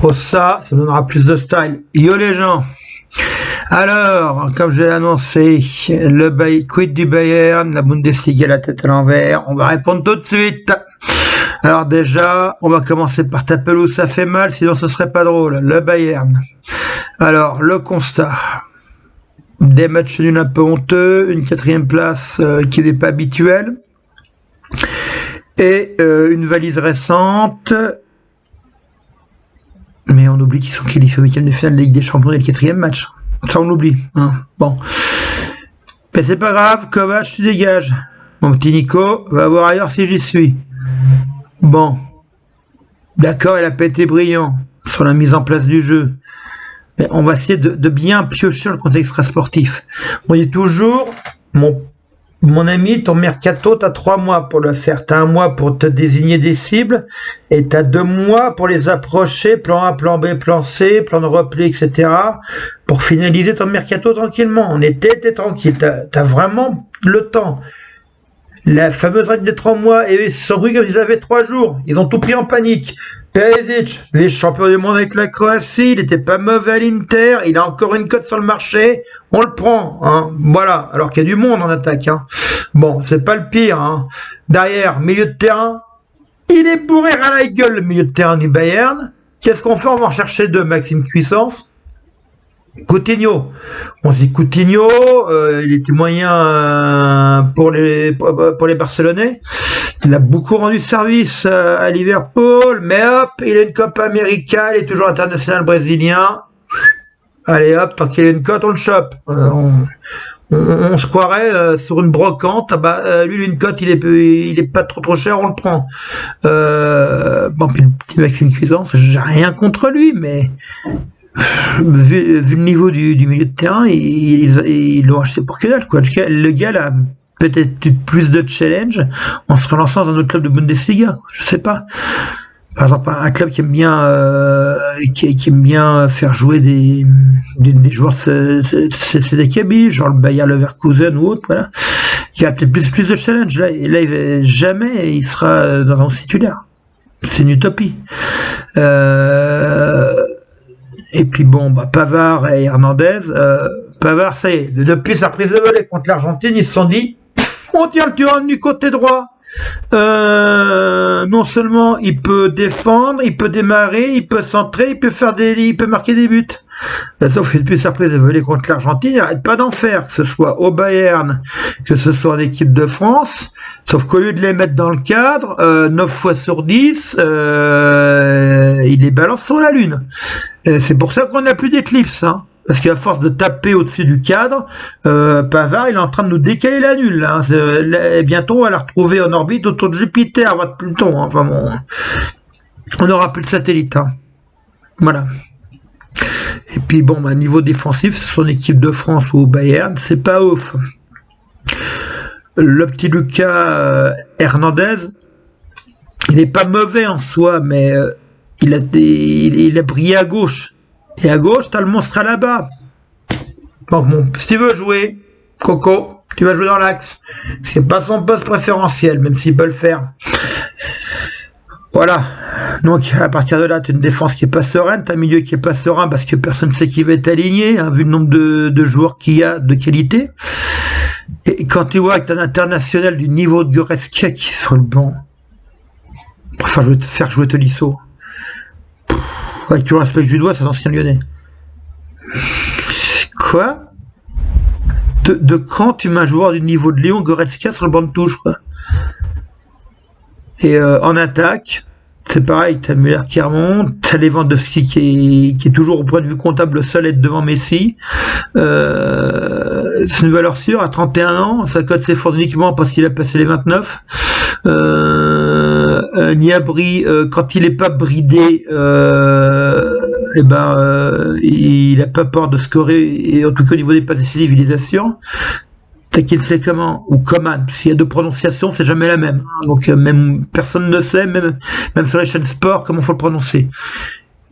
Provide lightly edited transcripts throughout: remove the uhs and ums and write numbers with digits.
Oh ça donnera plus de style. Yo les gens. Alors, comme je l'ai annoncé, le quid du Bayern, la Bundesliga la tête à l'envers. On va répondre tout de suite. Alors déjà, on va commencer par ta pelouse, ça fait mal, sinon ce serait pas drôle. Le Bayern. Alors, le constat. Des matchs nuls un peu honteux, une 4e place qui n'est pas habituelle, et une valise récente. Mais on oublie qu'ils sont qualifiés au 8e de finale de la Ligue des Champions dès le 4e match. Ça on l'oublie. Hein. Bon. Mais c'est pas grave, Kovac, tu dégages. Mon petit Nico, va voir ailleurs si j'y suis. Bon. D'accord, il a pas été brillant sur la mise en place du jeu. Mais on va essayer de bien piocher dans le contexte extra-sportif. On dit toujours, mon ami, ton mercato, tu as 3 mois pour le faire. Tu as 1 mois pour te désigner des cibles et tu as 2 mois pour les approcher, plan A, plan B, plan C, plan de repli, etc. pour finaliser ton mercato tranquillement. En été, tu es tranquille. Tu as vraiment le temps. La fameuse règle des 3 mois, et ils se sont pris comme ils avaient 3 jours. Ils ont tout pris en panique. Perisic, vice-champion du monde avec la Croatie, il n'était pas mauvais à l'Inter, il a encore une cote sur le marché, on le prend, hein. Voilà, alors qu'il y a du monde en attaque, hein. Bon, c'est pas le pire, hein. Derrière, milieu de terrain, il est bourré à la gueule, le milieu de terrain du Bayern. Qu'est-ce qu'on fait? On va en chercher 2, Maxime Cuisance. Coutinho, on se dit Coutinho, il était moyen pour les Barcelonais. Il a beaucoup rendu service à Liverpool, mais hop, il a une Copa América, il est toujours international brésilien. Allez hop, tant qu'il a une cote, on le chope. On se croirait sur une brocante. Ah bah, lui, une cote, il est pas trop cher, on le prend. Bon, puis le petit Maxime Cuisance, j'ai rien contre lui, mais vu le niveau du milieu de terrain, ils l'ont acheté pour que dalle, quoi. Le gars là, peut-être plus de challenge en se relançant dans un autre club de Bundesliga, je sais pas. Par exemple, un club qui aime bien faire jouer des joueurs c'est des cabis, genre le Bayer Leverkusen ou autre, voilà. Il y a peut-être plus de challenge là, et là jamais il sera dans un titulaire. C'est une utopie. Et puis bon, bah, Pavard et Hernandez. Pavard, ça y est, depuis sa prise de volée contre l'Argentine, ils se sont dit, on tient le tueur du côté droit. Non seulement il peut défendre, il peut démarrer, il peut centrer, il peut marquer des buts. Sauf que depuis sa prise de volée contre l'Argentine, il n'arrête pas d'en faire, que ce soit au Bayern, que ce soit en équipe de France. Sauf qu'au lieu de les mettre dans le cadre, 9 fois sur 10, il les balance sur la lune. C'est pour ça qu'on n'a plus d'éclipse, hein. Parce qu'à force de taper au-dessus du cadre, Pavard, il est en train de nous décaler la lune. Hein. Bientôt, on va la retrouver en orbite autour de Jupiter, voire de Pluton. Hein. Enfin bon, on n'aura plus de satellite. Hein. Voilà. Et puis bon, bah, niveau défensif, son équipe de France ou au Bayern, c'est pas ouf. Le petit Lucas Hernandez, il n'est pas mauvais en soi, mais il a brillé à gauche. Et à gauche, t'as le monstre à là-bas. Donc bon, si tu veux jouer, Coco, tu vas jouer dans l'axe. C'est pas son poste préférentiel, même s'il peut le faire. Voilà. Donc à partir de là, tu as une défense qui est pas sereine, tu as un milieu qui est pas serein parce que personne ne sait qui va être aligné, hein, vu le nombre de joueurs qu'il y a de qualité. Et quand tu vois que tu as un international du niveau de Goretzka qui est sur le banc, enfin, je vais te faire jouer Tolisso. Avec tout le respect que je lui dois, c'est un ancien Lyonnais. Quoi? De quand tu mets un joueur du niveau de Léon Goretzka sur le banc de touche, quoi? Et en attaque, c'est pareil, t'as Müller qui remonte, t'as Lewandowski qui est toujours au point de vue comptable le seul à être devant Messi. C'est une valeur sûre, à 31 ans, sa cote s'effondre uniquement parce qu'il a passé les 29. Niabri, quand il n'est pas bridé, il n'a pas peur de scorer, et en tout cas au niveau des passes décisives, il les assure. T'as qu'il sait comment, ou Coman, s'il y a deux prononciations, c'est jamais la même. Donc même personne ne sait, même sur les chaînes sport, comment faut le prononcer.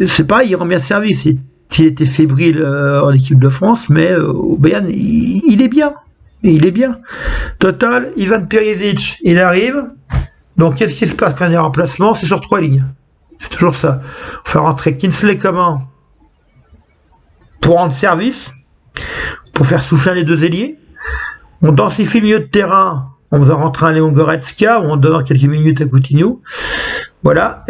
C'est pareil, il rend bien service. Il était fébrile en équipe de France, mais au Bayern, il est bien. Il est bien. Total, Ivan Perisic, il arrive. Donc qu'est-ce qui se passe quand il y a un remplacement? C'est sur 3 lignes. C'est toujours ça. On fait rentrer Kingsley Coman pour rendre service, pour faire souffler les deux ailiers. On densifie le milieu de terrain en faisant rentrer un Léon Goretzka ou en donnant quelques minutes à Coutinho. Voilà.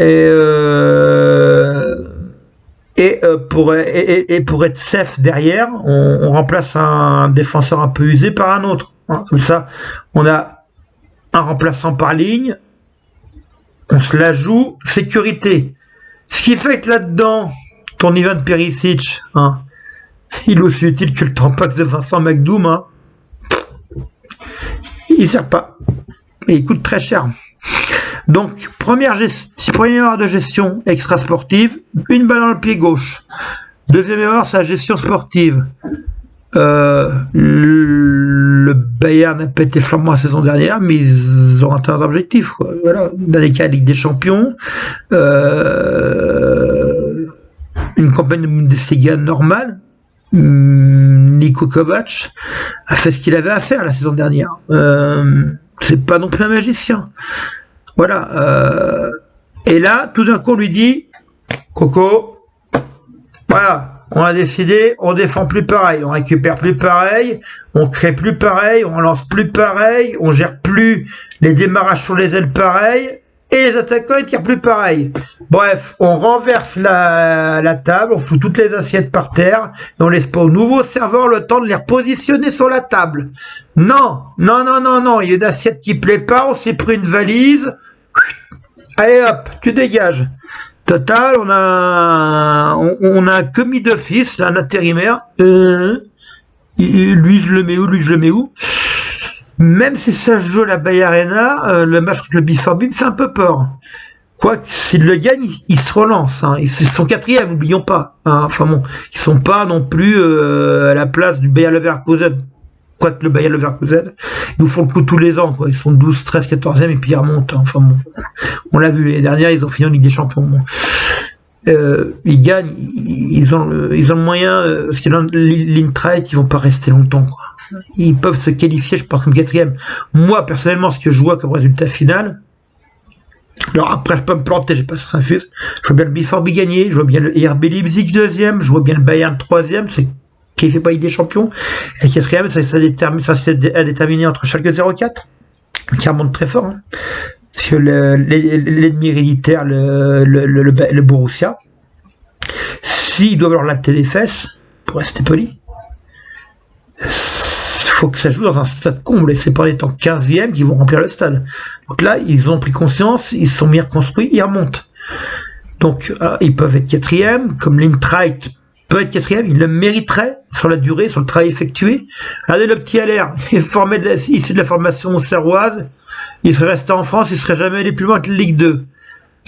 Pour être safe derrière, on remplace un défenseur un peu usé par un autre. Hein. Comme ça, on a un remplaçant par ligne. On se la joue, sécurité. Ce qui fait que là-dedans, ton Ivan Perisic, hein, il est aussi utile que le Tampax de Vincent McDoom. Hein. Il ne sert pas. Et il coûte très cher. Donc, première erreur de gestion extra-sportive, une balle dans le pied gauche. Deuxième erreur, c'est la gestion sportive. Le Bayern n'a pas été flamboyant la saison dernière, mais ils ont atteint leurs objectifs. Quoi. Voilà. Dans les cas de Ligue des Champions, une campagne de Bundesliga normale, Niko Kovac a fait ce qu'il avait à faire la saison dernière. C'est pas non plus un magicien. Voilà. Et là, tout d'un coup, on lui dit, Coco, voilà. On a décidé, on défend plus pareil, on récupère plus pareil, on crée plus pareil, on lance plus pareil, on gère plus les démarrages sur les ailes pareil, et les attaquants ils tirent plus pareil. Bref, on renverse la table, on fout toutes les assiettes par terre, et on laisse pas au nouveau serveur le temps de les repositionner sur la table. Non, il y a une assiette qui plaît pas, on s'est pris une valise, allez hop, tu dégages. Total, on a un commis d'office, un intérimaire. Lui, je le mets où, Même si ça se joue à la Bay Arena, le match contre le BFB me fait un peu peur. Quoique, s'il le gagne, il se relance. Hein. Ils sont quatrième, n'oublions pas. Hein. Enfin bon, ils sont pas non plus à la place du Bayer Leverkusen. Quoique le Bayer Leverkusen, ils nous font le coup tous les ans. Quoi. Ils sont 12, 13, 14e et puis ils remontent. Hein. Enfin bon, on l'a vu. L'année dernière, ils ont fini en Ligue des Champions. Bon. Ils gagnent, ils ont le moyen, parce que l'Eintracht, ils vont pas rester longtemps. Quoi. Ils peuvent se qualifier, je pense, comme quatrième. Moi, personnellement, ce que je vois comme résultat final, alors après, je peux me planter, j'ai pas ce refuse. Je vois bien le BFB gagner, je vois bien le RB Leipzig deuxième, je vois bien le Bayern troisième, c'est qui fait pas Ligue des Champions. Et le quatrième, ça c'est à déterminer entre Schalke 04, qui remonte très fort, hein, parce que l'ennemi héréditaire, le Borussia, s'ils doivent leur latter les fesses, pour rester poli, il faut que ça joue dans un stade comble, et c'est pas en étant 15e qu'ils vont remplir le stade. Donc là, ils ont pris conscience, ils sont bien reconstruits, ils remontent. Donc, ils peuvent être quatrième, comme l'Eintracht peut être quatrième, il le mériterait sur la durée, sur le travail effectué. Regardez le petit Allaire, il est formé issu de la formation serroise, il serait resté en France, il serait jamais allé plus loin que la Ligue 2.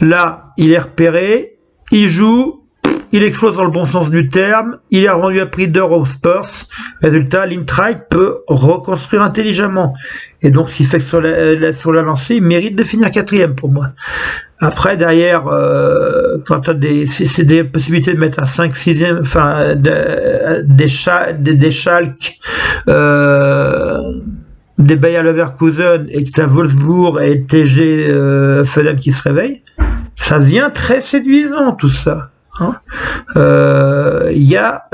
Là, il est repéré, il joue, il explose dans le bon sens du terme, il est revendu à prix d'or aux Spurs. Résultat, l'Eintracht peut reconstruire intelligemment. Et donc, ce qui fait que sur la lancée, il mérite de finir quatrième pour moi. Après, derrière, quand tu as des possibilités de mettre un 5, 6e, enfin, des Schalke, des Bayer Leverkusen, et que tu as Wolfsburg et le TG Fulham qui se réveillent, ça devient très séduisant tout ça. Il y a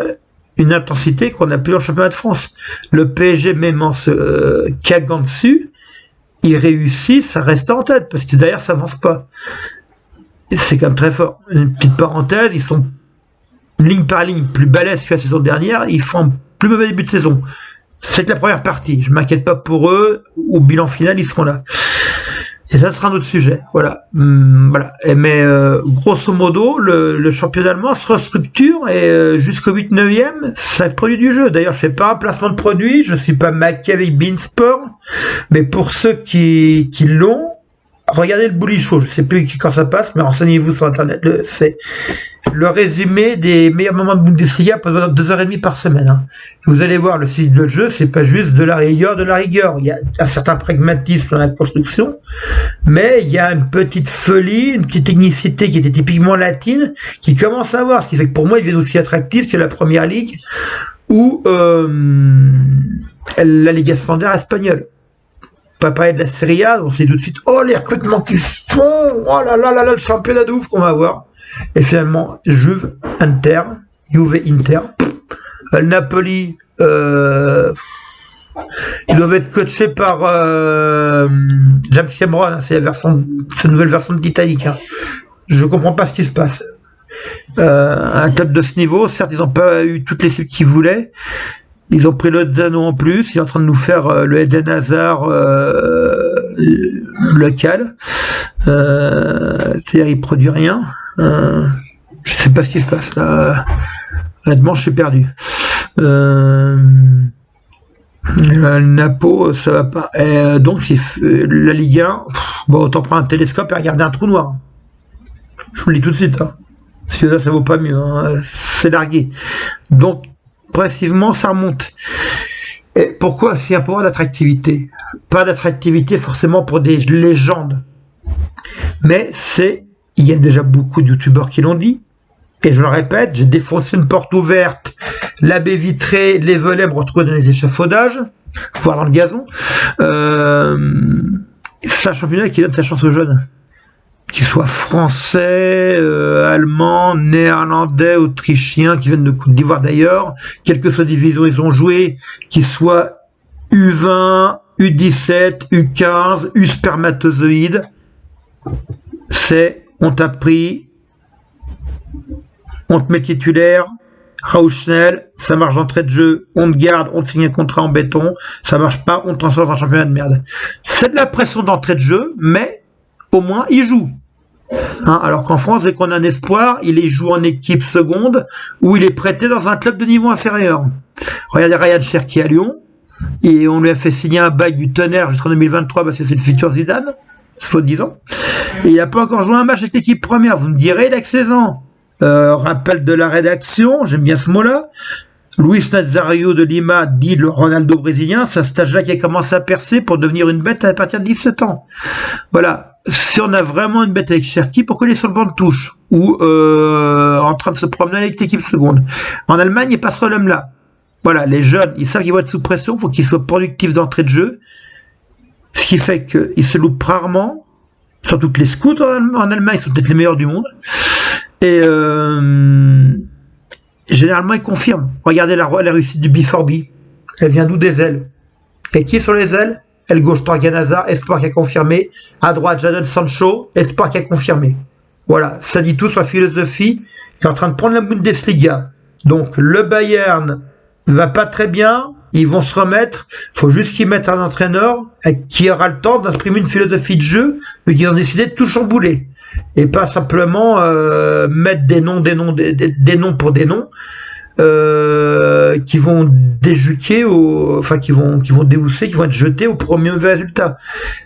une intensité qu'on n'a plus en championnat de France. Le PSG, même en se cagant dessus, ils réussissent à rester en tête, parce que derrière ça avance pas. Et c'est quand même très fort. Une petite parenthèse, ils sont ligne par ligne plus balèzes que la saison dernière, ils font un plus mauvais début de saison. C'est que la première partie, je m'inquiète pas pour eux, au bilan final ils seront là. Et ça sera un autre sujet. Voilà. Voilà. Mais grosso modo, le championnat allemand se restructure et jusqu'au 8-9e, ça produit du jeu. D'ailleurs, je fais pas un placement de produit, je suis pas Maccabi Beansport, mais pour ceux qui l'ont, regardez le Bully Show. Je sais plus quand ça passe, mais renseignez-vous sur internet. C'est le résumé des meilleurs moments de Bundesliga pendant 2h30 par semaine. Hein. Vous allez voir, le style de jeu, c'est pas juste de la rigueur. Il y a un certain pragmatisme dans la construction, mais il y a une petite folie, une petite technicité qui était typiquement latine, qui commence à avoir, ce qui fait que pour moi, il devient aussi attractif que la Première Ligue ou la Liga standard espagnole. pas parler de la Serie A, on sait tout de suite, oh les recrutements qu'ils font, oh là là là là, le championnat de ouf qu'on va avoir. Et finalement, Juve, Inter, le Napoli, ils doivent être coachés par James Cameron, hein, c'est la nouvelle version de Titanic. Hein. Je comprends pas ce qui se passe. Un club de ce niveau, certes, ils n'ont pas eu toutes les cibles qu'ils voulaient. Ils ont pris le Zano en plus. Ils sont en train de nous faire le Eden Hazard local. C'est-à-dire, il produit rien. Je sais pas ce qui se passe là. Honnêtement, je suis perdu. Le Napo, ça va pas. Et donc, la Ligue 1, bon, autant prendre un télescope et regarder un trou noir. Je vous le dis tout de suite. Hein. Parce que là, ça vaut pas mieux. Hein. C'est largué. Donc, progressivement, ça remonte. Et pourquoi c'est un pouvoir d'attractivité? Pas d'attractivité forcément pour des légendes. Mais il y a déjà beaucoup de youtubeurs qui l'ont dit. Et je le répète, j'ai défoncé une porte ouverte, la baie vitrée, les volets me retrouvaient dans les échafaudages, voire dans le gazon. C'est un championnat qui donne sa chance aux jeunes. Qu'ils soient français, allemands, néerlandais, autrichiens, qui viennent de Côte d'Ivoire d'ailleurs, quelles que soient les divisions ils ont joué, qu'ils soient U20, U17, U15, U spermatozoïdes, on t'a pris, on te met titulaire, Raoul Schnell, ça marche d'entrée de jeu, on te garde, on te signe un contrat en béton, ça marche pas, on te transforme dans un championnat de merde. C'est de la pression d'entrée de jeu, mais au moins il joue. Hein, alors qu'en France, dès qu'on a un espoir, il est joue en équipe seconde ou il est prêté dans un club de niveau inférieur. Regardez Ryan Cherki à Lyon, et on lui a fait signer un bail du tonnerre jusqu'en 2023 parce que c'est le futur Zidane, soi-disant. Et il n'a pas encore joué un match avec l'équipe première. Vous me direz, il a que 16 ans. Rappel de la rédaction, j'aime bien ce mot-là. Luis Nazario de Lima dit le Ronaldo brésilien, c'est un stage-là qui a commencé à percer pour devenir une bête à partir de 17 ans. Voilà. Si on a vraiment une bête avec Cherki, pourquoi il est sur le banc de touche ou en train de se promener avec l'équipe seconde? En Allemagne, il n'y a pas ce problème-là. Voilà, les jeunes, ils savent qu'ils vont être sous pression, il faut qu'ils soient productifs d'entrée de jeu, ce qui fait qu'ils se loupent rarement, surtout que les scouts en Allemagne sont peut-être les meilleurs du monde. Et généralement, ils confirment. Regardez la réussite du B4B. Elle vient d'où? Des ailes. Et qui est sur les ailes? Aile gauche, Torgan Hazard, espoir qui a confirmé. À droite, Jadon Sancho, espoir qui a confirmé. Voilà, ça dit tout sur la philosophie qui est en train de prendre la Bundesliga. Donc, le Bayern va pas très bien. Ils vont se remettre. Il faut juste qu'ils mettent un entraîneur qui aura le temps d'imprimer une philosophie de jeu, mais qui ont décidé de tout chambouler. Et pas simplement mettre des noms pour des noms qui vont déjuquer, enfin qui vont déhousser, qui vont être jetés au premier résultat.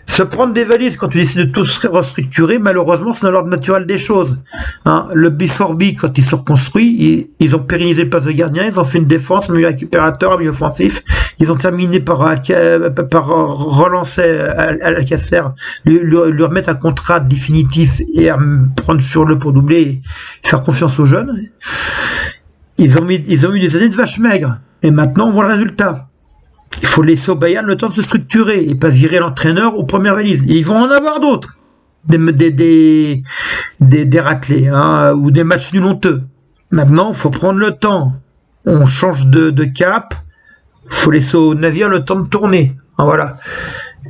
Se prendre des valises quand tu décides de tout restructurer, malheureusement c'est dans l'ordre naturel des choses. Hein, le B4B, quand ils sont reconstruits, ils ont pérennisé le poste de gardien, ils ont fait une défense, un milieu récupérateur, un milieu offensif, ils ont terminé par relancer Alcacer, lui remettre un contrat définitif et prendre sur le pour doubler et faire confiance aux jeunes. Ils ont eu des années de vaches maigres. Et maintenant, on voit le résultat. Il faut laisser au Bayern le temps de se structurer et pas virer l'entraîneur aux premières valises. Et ils vont en avoir d'autres. Des raclés, hein, ou des matchs nuls honteux. Maintenant, il faut prendre le temps. On change de cap. Il faut laisser au navire le temps de tourner. Hein, voilà.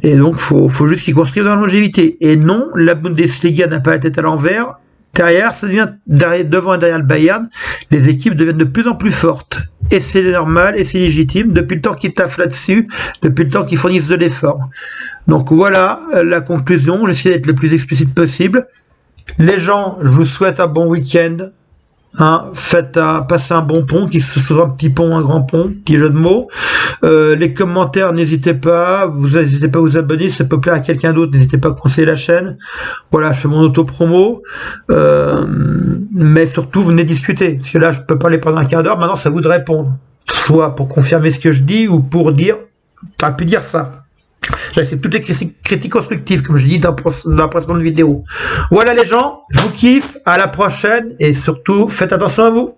Et donc, il faut juste qu'ils construisent dans la longévité. Et non, la Bundesliga n'a pas la tête à l'envers. Derrière, ça devient devant et derrière le Bayern, les équipes deviennent de plus en plus fortes. Et c'est normal et c'est légitime depuis le temps qu'ils taffent là-dessus, depuis le temps qu'ils fournissent de l'effort. Donc voilà la conclusion. J'essaie d'être le plus explicite possible. Les gens, je vous souhaite un bon week-end. Hein, passez un bon pont, qu'il soit un petit pont, un grand pont, petit jeu de mots. Les commentaires, n'hésitez pas à vous abonner, si ça peut plaire à quelqu'un d'autre, n'hésitez pas à conseiller la chaîne. Voilà, je fais mon auto-promo. Mais surtout, venez discuter, parce que là, je peux parler pendant un quart d'heure, maintenant, c'est à vous de répondre. Soit pour confirmer ce que je dis, ou pour dire, t'aurais pu dire ça. J'accepte toutes les critiques constructives, comme je dis dans la précédente vidéo. Voilà les gens, je vous kiffe, à la prochaine, et surtout, faites attention à vous.